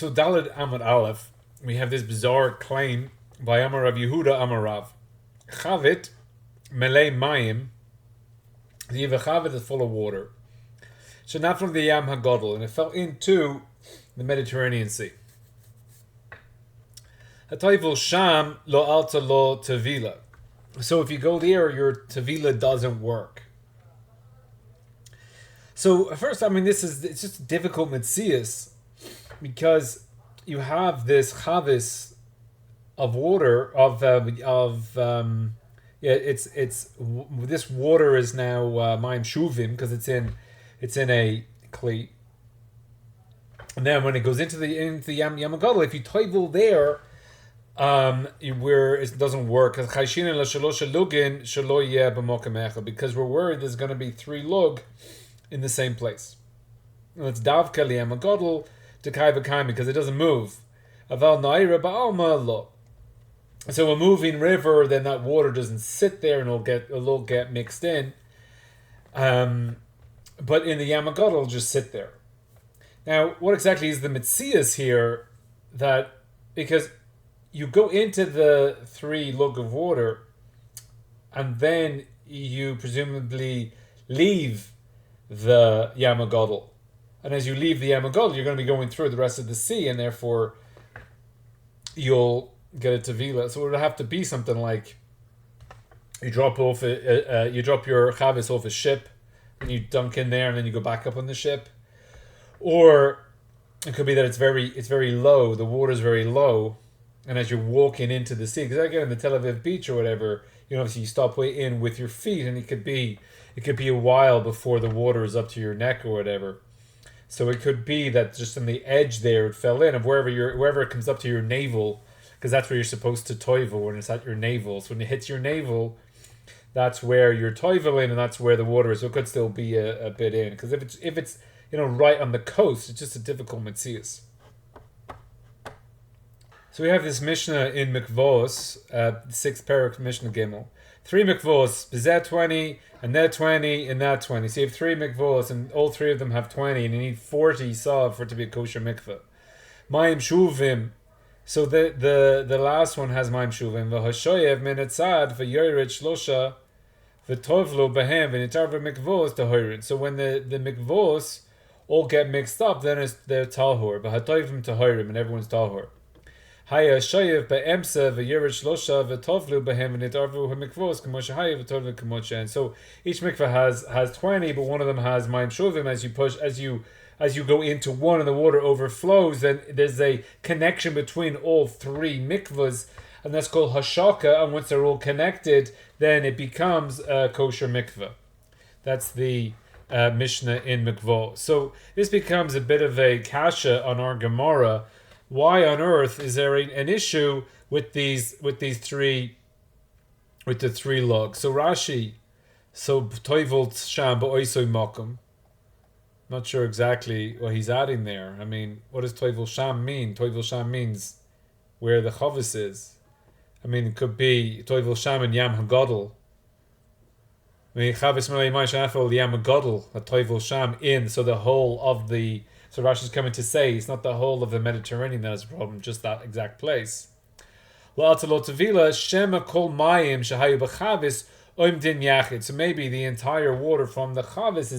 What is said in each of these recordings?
So Daled Amud Aleph, we have this bizarre claim by Amar Rav Yehuda Amar Rav. Chavit Melei Mayim. You have a chavit that's full of water. So not from the Yam Hagadol, and it fell into the Mediterranean Sea. Hatayvul Sham lo alta lo tevila. So if you go there, your tevila doesn't work. So first, it's just a difficult metzias because you have this chavis of water this water is now Mayim Shoavim because it's in a kli, and then when it goes into the Yam Hagadol, if you toivel there, where it doesn't work because we're worried there's going to be 3 lug in the same place. And it's davka li Yam Hagadol to kai v'kaim because it doesn't move. Aval naira ba'alma lo. So a moving river, then that water doesn't sit there and it'll get mixed in. But in the Yam Hagadol, it'll just sit there. Now, what exactly is the metzias here? That because you go into the 3 lug of water, and then you presumably leave the Yam Hagadol. And as you leave the Yam Hagadol, you're going to be going through the rest of the sea, and therefore you'll get a tevila. So it would have to be something like you drop your chavis off a ship, and you dunk in there, and then you go back up on the ship. Or it could be that it's very low. The water's very low, and as you're walking into the sea, because again in the Tel Aviv beach or whatever, obviously you stop way in with your feet, and it could be a while before the water is up to your neck or whatever. So it could be that just on the edge there it fell in of wherever it comes up to your navel, because that's where you're supposed to toivel when it's at your navel. So when it hits your navel, that's where you're toiveling, and that's where the water is. So it could still be a bit in, because if it's right on the coast, it's just a difficult metzias. So we have this Mishnah in Mikvos, 6th parak Mishnah Gimel. 3 Mikvos, Bizet 20, and that 20, and that 20. So you have 3 Mikvos, and all 3 of them have 20, and you need 40 saw for it to be a kosher mikveh. Mayim Shoavim. So the last one has Mayim Shoavim. V'hashoyev min etzad v'yored shlosha v'tovlo behem v'nitar v'mikvos tahorin. So when the mikvos all get mixed up, then they're tahor. V'hatoivim tahorim, and everyone's tahor. Haya shoyev be'emsa v'yored shlosha v'tovlo behem v'nitar v'mikvos k'moshe haya v'tovlo k'moshe. And so each mikveh has 20, but one of them has Mayim Shoavim. As you go into one and the water overflows, then there's a connection between all 3 mikvahs, and that's called hashaka. And once they're all connected, then it becomes a kosher mikvah. That's the Mishnah in Mikvah. So this becomes a bit of a kasha on our Gemara. Why on earth is there an issue with the 3 logs? So Rashi, toivol sham ba'oisoi makom. Not sure exactly what he's adding there. What does Toivel Sham mean? Toivel Sham means where the chavis is. It could be Toivel Sham and Yam Hagadol. Chavis Melei Mai Shafel Yam Hagadol, a Toivel Sham in. So the whole of the. So Rashi's coming to say it's not the whole of the Mediterranean that is a problem, just that exact place. La'atalot Tevila Shema Kol Mayim Shahayu B'Chavis. So maybe the entire water from the chavis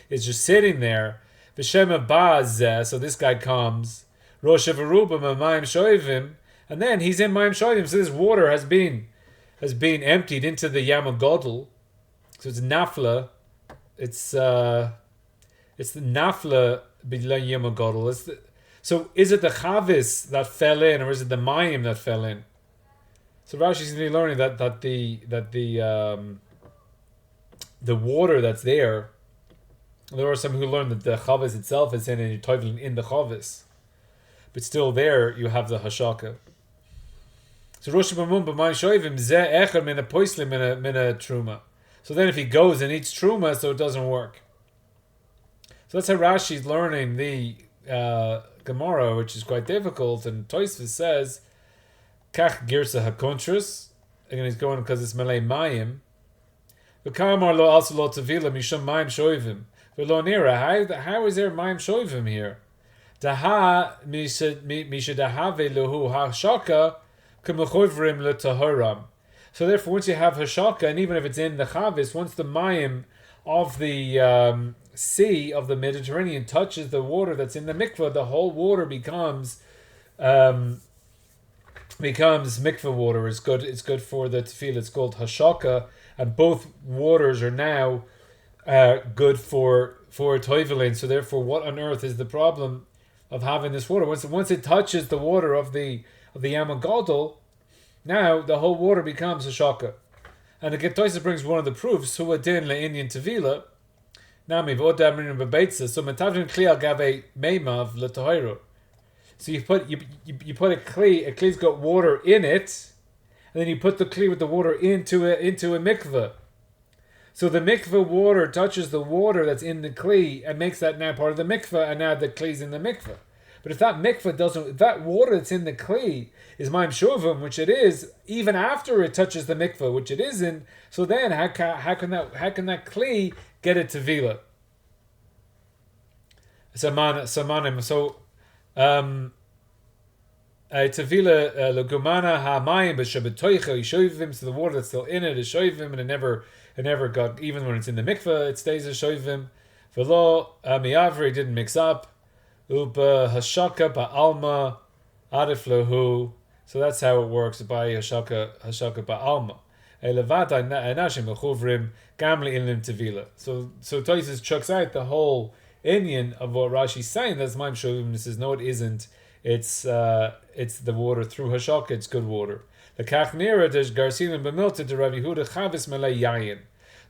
is just sitting there. V'shema ba'azeh, so this guy comes. Rosh Evaruba Mayim Shoavim, and then he's in Mayim Shoavim. So this water has been emptied into the Yam Hagadol. So it's nafla. It's the nafla b'la Yam Hagadol. So is it the chavis that fell in, or is it the Mayim that fell in? So Rashi seems to be learning that the water that's there. There are some who learn that the chavis itself is in, and you're toiveling in the chavis, but still there you have the hashaka. So Rosh Hashanah b'mayim shoivim zeh echad min a poislim min a truma. So then if he goes and eats truma, so it doesn't work. So that's how Rashi's learning the Gemara, which is quite difficult. And Tosfos says. Kach girsa hakontras. Again, he's going because it's Malay Mayim. V'kamar lo also lo tevila mishum Mayim shoivim. V'lo nira. How is there Mayim shoivim here? Daha mishadahave lehu hashaka k'mechovrim letaharam. So therefore, once you have hashaka, and even if it's in the chavis, once the mayim of the sea of the Mediterranean touches the water that's in the mikvah, the whole water becomes mikvah water. It's good for the tefillah. It's called hashaka, and both waters are now good for toivelin. So therefore, what on earth is the problem of having this water? Once it touches the water of the Yam Gadol, now the whole water becomes hashaka. And the Getoisa brings one of the proofs, Huadin le'inyan tevila, nami v'odamrin b'beitza, so metavrin kli al gave meimav l'tohiro. So you put a kli's got water in it, and then you put the kli with the water into a mikveh. So the mikveh water touches the water that's in the kli and makes that now part of the mikveh, and now the kli's in the mikveh. But if that mikveh if that water that's in the kli is Mayim Shoavim, which it is, even after it touches the mikveh, which it isn't, so then how can that kli get a tevila? So tevila legumana ha mayim b'shabetoicha Shoavim, so the water that's still in it is Shoavim, and it never got, even when it's in the mikveh, it stays as Shoavim. V'lo miavri didn't mix up. Uba hashaka ba'alma arif lehu. So that's how it works by hashaka ba'alma. Elevata nashim mechuvrim gamli ilim tevila. So Tosis chucks out the whole inyan of what Rashi's saying. That's Mayim Shoavim. He says no, it isn't. It's the water through hashaka. It's good water. The kachnira there's garsilim b'milta to Rabbi Yehuda chavis melei yayin.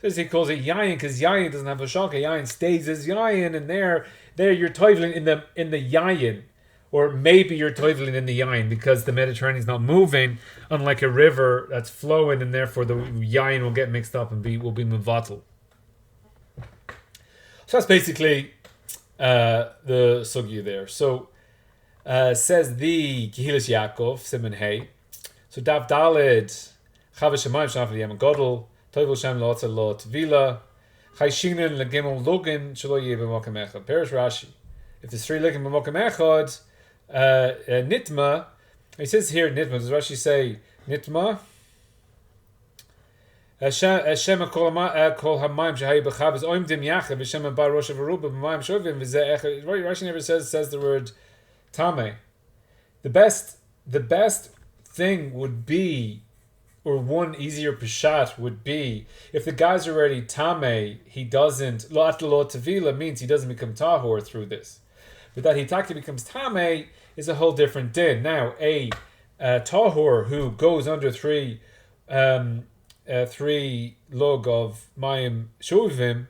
So he calls it yayin because yayin doesn't have hashaka. Yayin stays as yayin, and there you're toiveling in the yayin, or maybe you're toiveling in the yayin because the Mediterranean is not moving, unlike a river that's flowing, and therefore the yayin will get mixed up and will be mevatel. So that's basically the sugya there. So says the Kehilot Yakov Simon Hey. So Dav Dalid Chavish Shemayim Shaf Yam Godel Toivel Shem Lo Tzal Lo Tvila. Chayshinan legimel login shelo yeh b'mokem echad. Perish Rashi. If there's three login b'mokem echad, nitma. He says here nitma. Does Rashi say nitma? Hashem kol hamayim shehayu b'chavis oimdim yachad v'shem bar rosh v'ruba b'mayim shovim v'zeh echad. Rashi never says the word tame. The best thing would be, or one easier peshat would be, if the guy's already tameh, he doesn't, lo tevila means he doesn't become tahor through this. But that he taki becomes tameh is a whole different din. Now, a tahor who goes under three log of mayim shuvim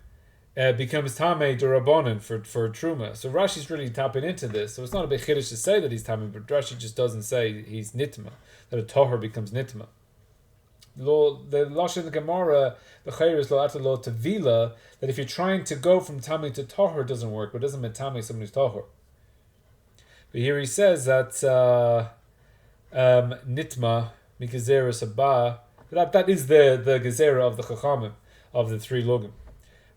becomes tameh durabonin for truma. So Rashi's really tapping into this. So it's not a big chiddush to say that he's tameh, but Rashi just doesn't say he's nitma, that a tahor becomes nitma. The Lashon the Gemara, the Chayr is lo tevila, that if you're trying to go from Tami to Tahor, it doesn't work, but it doesn't mean Tami someone who's Tahor. But here he says that Nitma, Mikazera Sabah, that is the Gezerah of the Chachamim, of the three Logim.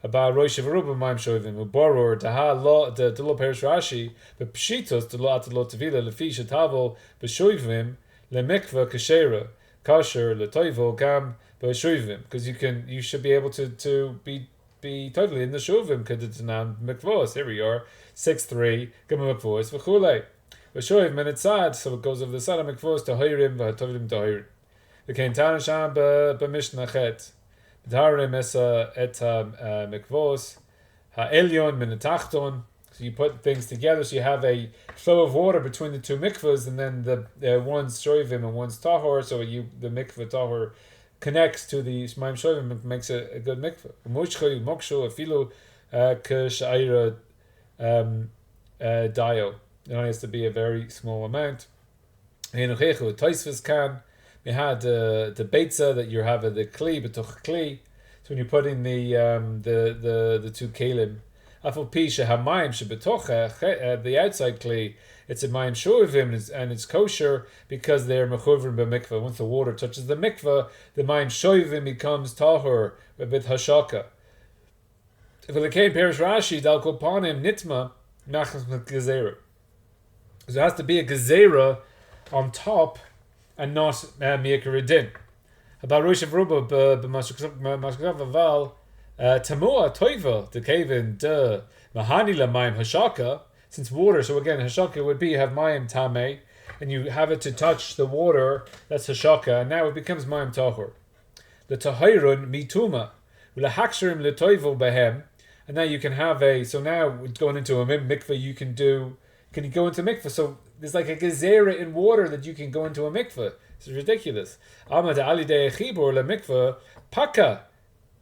About Rosh Varuba Mayim Shoavim, Uboror, Taha Lo, the Lo Perish Rashi, but Pshitos, the Lo Tevila, Lefi Shatavo, Beshoivim, Lemekva Kashera. Kasher letoivel gam b'shuvim, because you should be able to be totally in the shuvim k'detanam mikvos. Here we are 6:3 gam mikvos v'chulei b'shuv menitzad. So it goes over the side of mikvos to hoirim v'hatovim to hoirim. The kein sham b'mishnah chet b'tarim esa et mikvos ha'elyon minatachton. So you put things together, so you have a flow of water between the two mikvahs, and then the one's shoivim and one's tahor. So the mikvah tahor connects to the mayim shoivim and makes a good mikvah. Mokshu afilu k'shaira dio. It only has to be a very small amount. Henochechu toisvus kan. We had the beitza that you have the kli b'toch kli. So when you're putting the two kelim. Afal pisha hamayim shebetocha, the outside kli, it's a mayim shoavim and it's kosher because they're mechuvrim b'mikvah. Once the water touches the mikvah, the mayim shoavim becomes tahor with hashaka. If the came perish Rashi dal kopanim nitma nachas gezerah. So there has to be a gezerah on top and not miyakar din. About Rosh Ruba b'mashkav tamua toiva the kevin de mahani la mayim hashaka. Since water, so again hashaka would be you have mayim tame, and you have it to touch the water. That's hashaka, and now it becomes mayim tahor. The tahirun mituma ulahaksherim letoivo behem, and now you can have a. So now going into a mikveh, you can do. Can you go into mikveh? So there's like a gezerah in water that you can go into a mikveh. It's ridiculous. Amad ali de chibur le mikveh paka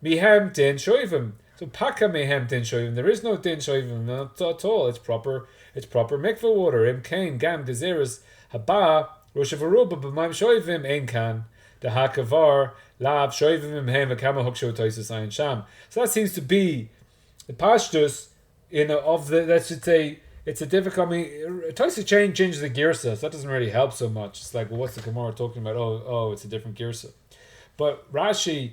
mihem din shoivim. So paka mihem din shoivim. There is no din shoivim not at all. It's proper mikveh water. Im kain gam gezeras haba rosh varuba b'mayim shoivim ein kan the hakavar lav shoivim imhem v'kama huksho toisus ayin sham. So that seems to be the pashtus of the. That should say. It's a difficult. I mean, Tosis changes the girsa, so that doesn't really help so much. It's like, well, what's the Gemara talking about? Oh, it's a different girsa. But Rashi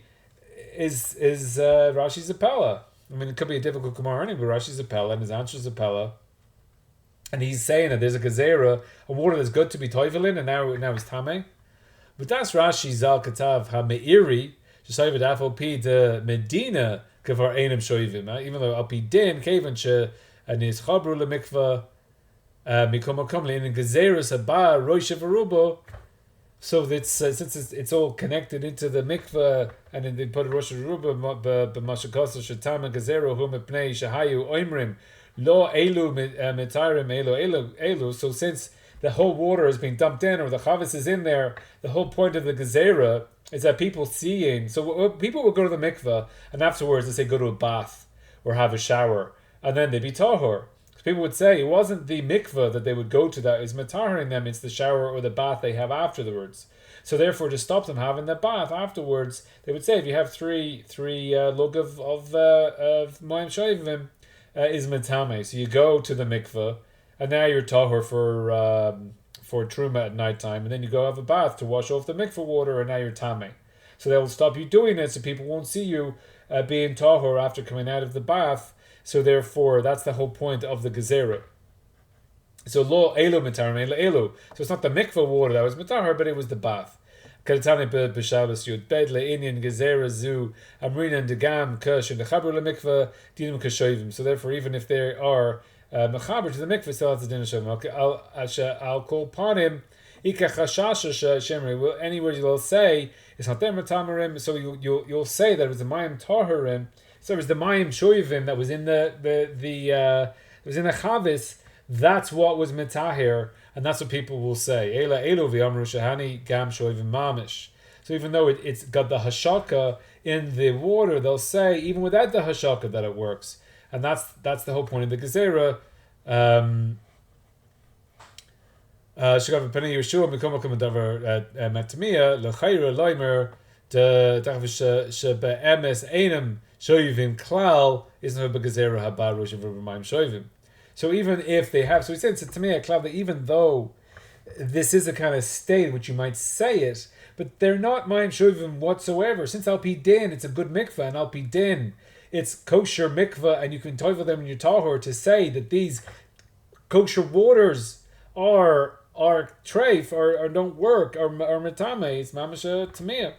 is Rashi's a pella. I mean, it could be a difficult Gemara anyway, but Rashi's a pella and his answer is a pella, and he's saying that there's a gezerah, a water that's good to be toivel in, and now it's tameh. But that's Rashi Zal Katav HaMeiri Shesayv Dafo Pi de Medina Kavar Einam Shoivim. Even though Al Pi Din Kavan She. And is chabru lemikva mikoma komli in gezerus haba rosh varubo. So that since it's all connected into the mikvah, and then they put rosh varubo b'mashakos shetama gezeru hu mepnei shahayu oimrim lo elu mitarim elu. So since the whole water is being dumped in, or the chavis is in there, the whole point of the gezerah is that people seeing. So people will go to the mikvah, and afterwards they say go to a bath or have a shower. And then they'd be tahor. So people would say it wasn't the mikveh that they would go to that is mataharing them, it's the shower or the bath they have afterwards. So therefore, to stop them having the bath afterwards, they would say if you have three lug of mayim shoivim is matame. So you go to the mikveh, and now you're tahor for truma at nighttime, and then you go have a bath to wash off the mikveh water, and now you're tame. So they will stop you doing it, so people won't see you being tahor after coming out of the bath. So therefore, that's the whole point of the gezerah. So lo elu mitarim elu. So it's not the mikveh water that was mitahar, but it was the bath. Kalatani b'shalos yud bed le'inyan gezerah zu amrina degam kush and dechabru le'mikveh dinim kashovim. So therefore, even if they are mechaber to the mikveh, still has the din of shovim. I'll call upon him. Ika chashasha shemri. Well, any words you'll say it's not them tamarim. So you'll say that it was a mayim taharim. So it was the mayim shoivim that was in the was in the chavis. That's what was mitahir, and that's what people will say. Ela elu v'amru shahani gam shoivim mamish. So even though it's got the hashaka in the water, they'll say even without the hashaka that it works, and that's the whole point of the gezerah. Shagav penei Yeshua mikom mikom davar matamia lechayra loimer de davish shebe emes einam. Shoivim klal is no begazera haba rosh v'mayim shoivim. So even if they have, so he said to me a klal that even though this is a kind of state which you might say it, but they're not mayim shoivim whatsoever. Since al pi din, it's a good mikvah, and al pi din, it's kosher mikvah, and you can toivel them in your tahor to say that these kosher waters are treif or don't work or metame. It's mamasha tamiyah.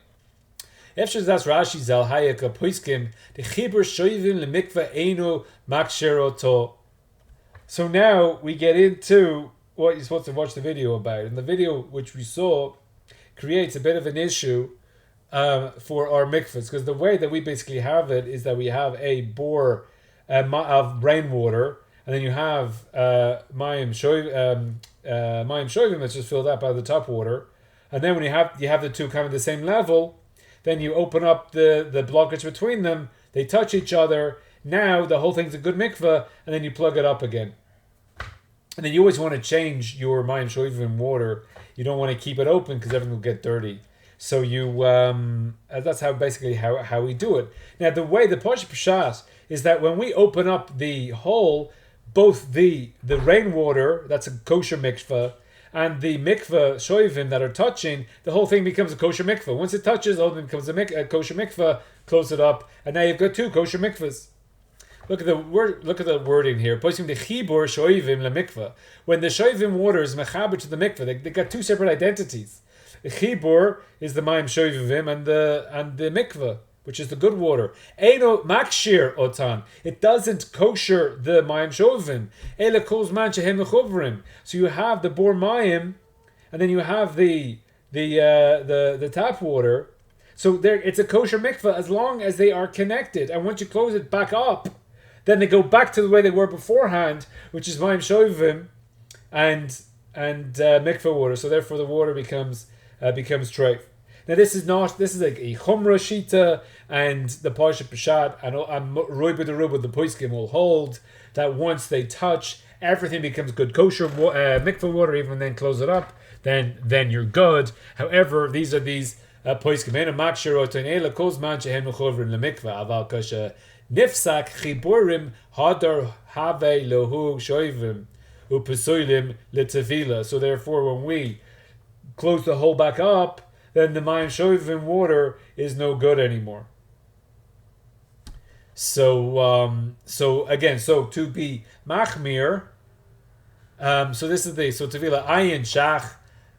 Efshar das Rashi zal hayaka poiskim the chibur shoivim lemikveh einu maksheroto. So now we get into what you're supposed to watch the video about, and the video which we saw creates a bit of an issue for our mikvahs, because the way that we basically have it is that we have a bore of rainwater, and then you have mayim shoivim that's just filled up by the top water, and then when you have the two kind of the same level. Then you open up the blockage between them. They touch each other. Now the whole thing's a good mikveh, and then you plug it up again. And then you always want to change your mayim shoivim water. You don't want to keep it open because everything will get dirty. So you that's how we do it. Now the way the Pasha Pshat is that when we open up the hole, both the rainwater, that's a kosher mikveh, and the mikveh shoivim that are touching, the whole thing becomes a kosher mikveh. Once it touches, the whole thing becomes a kosher mikveh. Close it up, and now you've got two kosher mikvehs. Look at the word. Look at the wording here. Posting the chibur shoivim lemikvah. When the shoivim water is mechaber to the mikvah, they got two separate identities. The chibur is the mayim shoivim and the mikvah, which is the good water. Eino makshir otan. It doesn't kosher the mayim shoivim. Ela kol zman shehem mechuvrim. So you have the bor mayim, and then you have the tap water. So there, it's a kosher mikvah as long as they are connected. And once you close it back up, then they go back to the way they were beforehand, which is mayim shoivim and mikvah water. So therefore, the water becomes treif. Now this is like a chumrah shita, and the parsha peshat and roy b'derubah the poiskim will hold that once they touch, everything becomes good kosher mikvah water. Even then, close it up, then you're good. However, these poiskim ena makshir otain ela kol zman shehem mechovrin lemikvah aval kasha. Nifsak chiburim hadar have lohu shoivim upesoilim letavila. So therefore, when we close the hole back up, then the mayim shoivim water is no good anymore. So to be machmir. So this is tavila ayin shach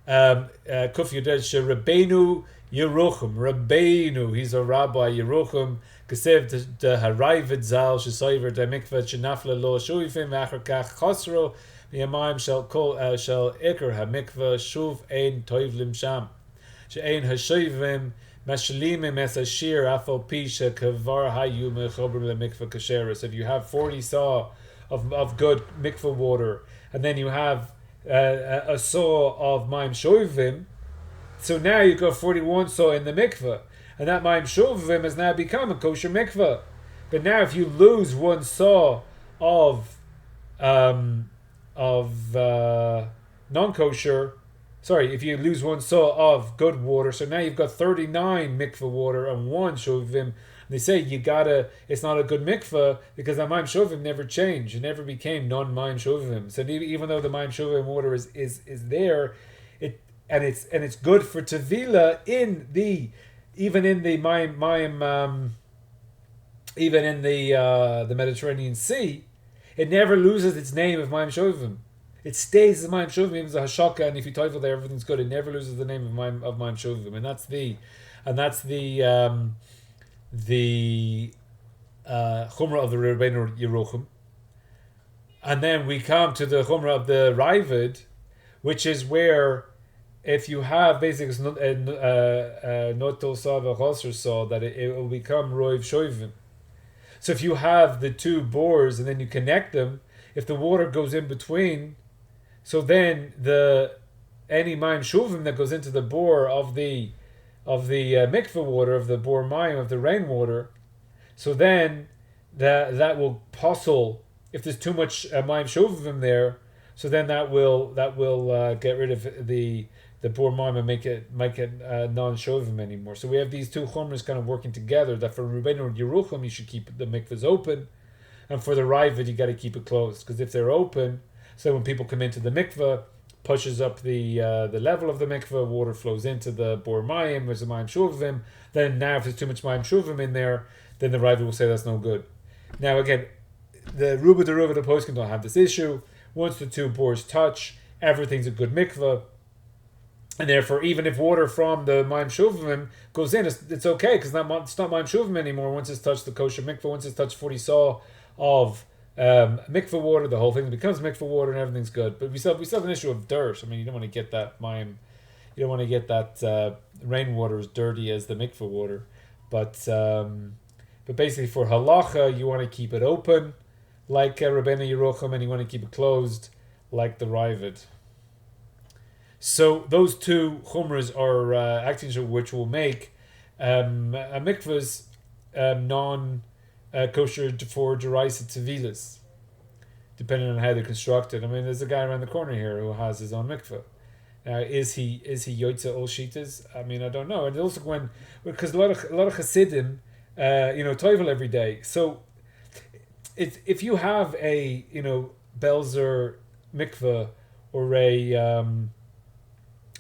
kuf yuded she Rebunu Yehuchum. Rebenu, he's a rabbi Yehuchum. Kasev de harayvet zal shesayver de mikvah shenafla lo shuvim v'achar kach chosro v'yamayim shel iker hamikvah shuv ein toivlim sham she'ein hashuvim mashalimim es ashir afal pi shekavar hayu mechobrim lemikvah kasher. So if you have 40 saw of good mikvah water, and then you have a saw of mayim shuvim, so now you got 41 saw in the mikvah. And that mayim shuvim has now become a kosher mikvah. But now, if you lose one saw of non-kosher, if you lose one saw of good water, so now you've got 39 mikvah water and one shuvim. They say it's not a good mikvah because the mayim shuvim never changed. It never became non-mayim shuvim. So even though the mayim shuvim water is there, it's good for tevila even in the Mediterranean Sea. It never loses its name of mayim shovim. It stays as mayim shovim, even as a hashaka, and if you title there, everything's good. It never loses the name of mayim shovim, and that's the chumrah of the Rebunu Yehuchum. And then we come to the chumrah of the Ravid, which is where, if you have basically notol saw v'choser saw, that it will become roiv shoivim. So if you have the two bores and then you connect them, if the water goes in between, so then any mayim shuvim that goes into the bore of the mikveh water, of the bore mayim, of the rainwater, so then that will posel. If there's too much mayim shuvim there, so then that will get rid of the bor mayim and make it non-shovim anymore. So we have these two chumras kind of working together. That for Rebunu Yehuchum you should keep the mikvahs open, and for the Ravid you got to keep it closed, because if they're open, so when people come into the mikvah, pushes up the level of the mikvah, water flows into the bor mayim, there's a mayim shuvim. Then now if there's too much mayim shuvim in there, then the Ravid will say that's no good. Now again, the Ruba the poskim don't have this issue. Once the two bores touch, everything's a good mikvah. And therefore, even if water from the mayim shuvim goes in, it's okay, because it's not mayim shuvim anymore. Once it's touched the kosher mikvah, once it's touched 40 saw of mikvah water, the whole thing becomes mikvah water and everything's good. But we still have an issue of dirt. I mean, you don't want to get that mayim, you don't want to get that rainwater as dirty as the mikvah water. But basically for halacha, you want to keep it open like Rebunu Yehuchum, and you want to keep it closed like the Ravid. So those two chumras are acting, which will make mikvahs non-kosher for deraisa tevilas, depending on how they're constructed. I mean, there's a guy around the corner here who has his own mikvah. Now, is he yotza ol shitas? I mean, I don't know. And also because a lot of chassidim, toivel every day. So if you have a Belzer mikvah or a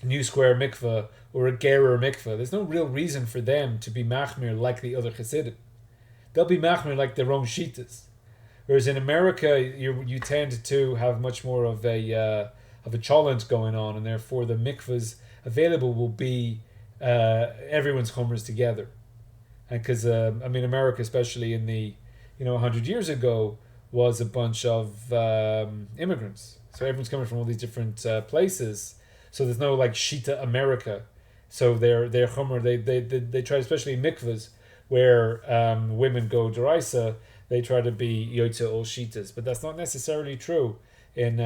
New Square mikvah or a Gerer mikvah, there's no real reason for them to be machmir like the other chassidim. They'll be machmir like their own shitas. Whereas in America, you tend to have much more of a challenge going on, and therefore the mikvahs available will be everyone's chumras together. And because America, especially in the 100 years ago, was a bunch of immigrants. So everyone's coming from all these different places. So there's no like Shita America. So their chumrah, they try, especially in mikvahs where women go deraisa, they try to be yotze all shitas, but that's not necessarily true in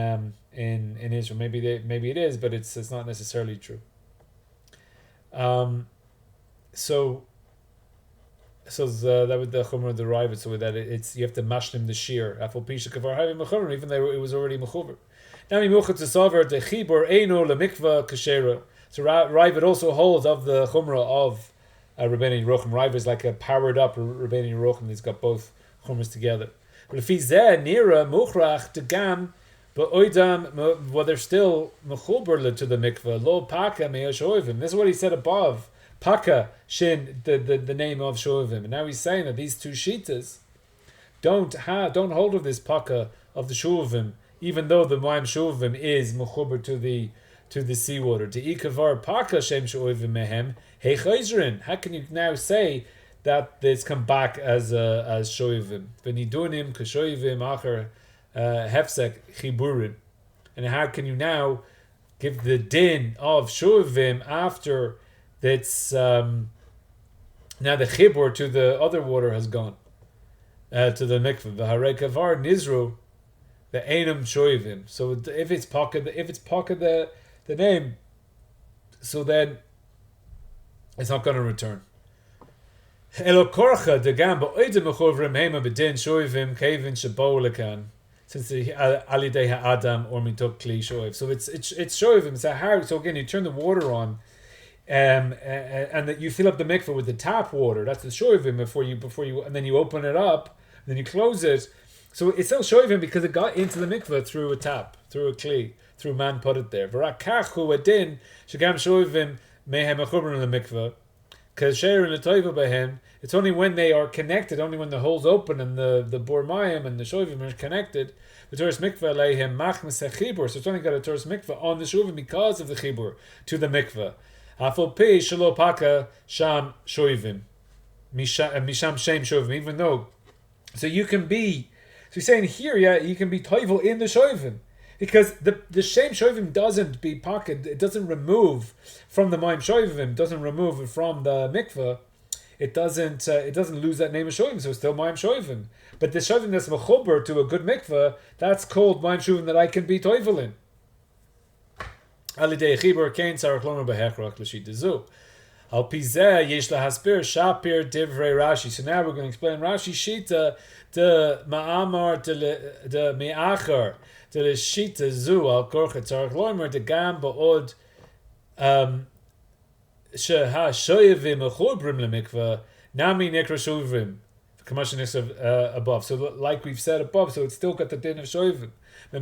Israel. Maybe it is, but it's not necessarily true. So that would the chumrah derive it, so that it's you have to mashlim the shear. Afal pisha kavar having mechuver, even though it was already mechuver. Now mimuchat tzaver the chibur eino lemikva kashera. So Ravid also holds of the chumrah of Rebunu Yehuchum. Ravid is like a powered up Rebunu Yehuchum. He's got both chumras together. But if he's there nira muchrach to gam, but oidam, well, they're still mechuber to the mikvah lo paka me'ashoivim. This is what he said above. Paka shin, the name of Shoavim. And now he's saying that these two shitas don't hold of this paka of the Shoavim, even though the Mayim Shoavim is mechuber to the seawater. To ikavar paka shem Shoavim mehem heichayzrin. How can you now say that it's come back as Shoavim? V'nidunim kashoavim acher hefsek chiburin. And how can you now give the din of Shoavim after that's now the chibur to the other water has gone to the mikveh. V'harei kavar nizru the einam shoivim. So if it's pocket the name, so then it's not going to return. Elo korcha degam ba'odim mechovrim hema b'din shoivim kevin shabo since the alidei ha'adam or mitok kli shoiv. So it's shoivim. So again, you turn the water on. And that you fill up the mikveh with the tap water. That's the shoivim before you, and then you open it up, and then you close it. So it's still shoivim because it got into the mikveh through a tap, through a kli, through man put it there. V'rakachu adin shagam shoivim mehem achubrin in the mikveh. Because sheir and the toiva behem, it's only when they are connected, only when the hole's open and the bor mayim and the shoivim are connected. The Torah's mikveh leihem machmas hechibur. So it's only got a Torah's mikveh on the shoivim because of the chibur to the mikveh. Afal pi shelo paka sham shoivim, misham shem shoivim. Even though, so you can be, so he's saying here, you can be toivel in the shoivim because the shem shoivim doesn't be pocket. It doesn't remove from the mayim shoivim. Doesn't remove it from the mikveh. It doesn't lose that name of shoivim. So it's still mayim shoivim. But the shoivim that's mechuber to a good mikveh, that's called mayim shoivim that I can be toivel in. Alidei chibur kain saraklomer behechrach l'shitazu. Al pizeh yesh lahaspir shapir divrei Rashi. So now we're going to explain Rashi shita de ma'amar de me'achar de l'shita zu al korchet saraklomer de gam ba'od sheha shoyevim echubrim lemikvah nami nekra shuvrim. Above. So like we've said above, so it's still got the din of shoivim. Now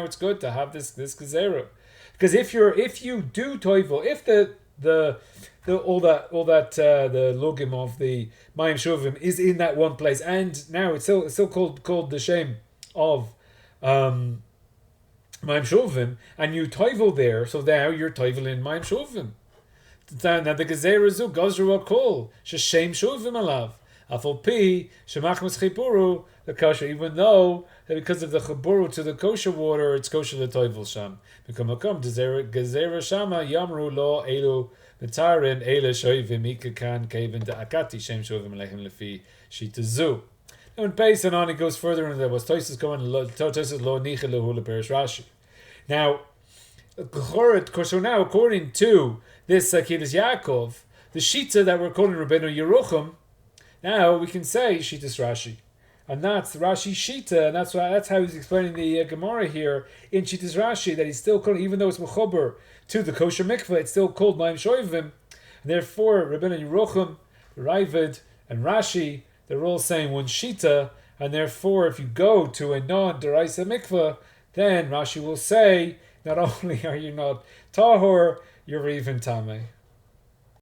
it's good to have this gezerah, because if you do toivel, if the logim of the mayim shuvim is in that one place, and now it's still called the shame of mayim shuvim, and you toivel there, so now you're toivel in mayim shuvim. Now the gezerah zu gozru akol sheshem shuvim alav. Afal pi shemachmas chiburu the kosher, even though because of the chiburu to the kosher water, it's kosher l'toivel sham. B'kamakom gezerah shama yamru lo elu mitarin ele shoivim ikakan kevin de'akati shem shuvim alechem lefi shitazu. Now in Beis and on it goes further into that was Tosis going Tosis lo nicha lehu leperish Rashi. Now, so now according to this Kehilot Yakov, the shita that we're calling Rebunu Yehuchum, now we can say shitas Rashi, and that's Rashi shita, and that's how he's explaining the Gemara here in shitas Rashi, that he's still calling, even though it's mechuber to the kosher mikveh, it's still called mayim shoivim, and therefore Rebunu Yehuchum, Ravid, and Rashi, they're all saying one shita, and therefore if you go to a non-deraisa mikveh, then Rashi will say not only are you not tahor, you're even tameh.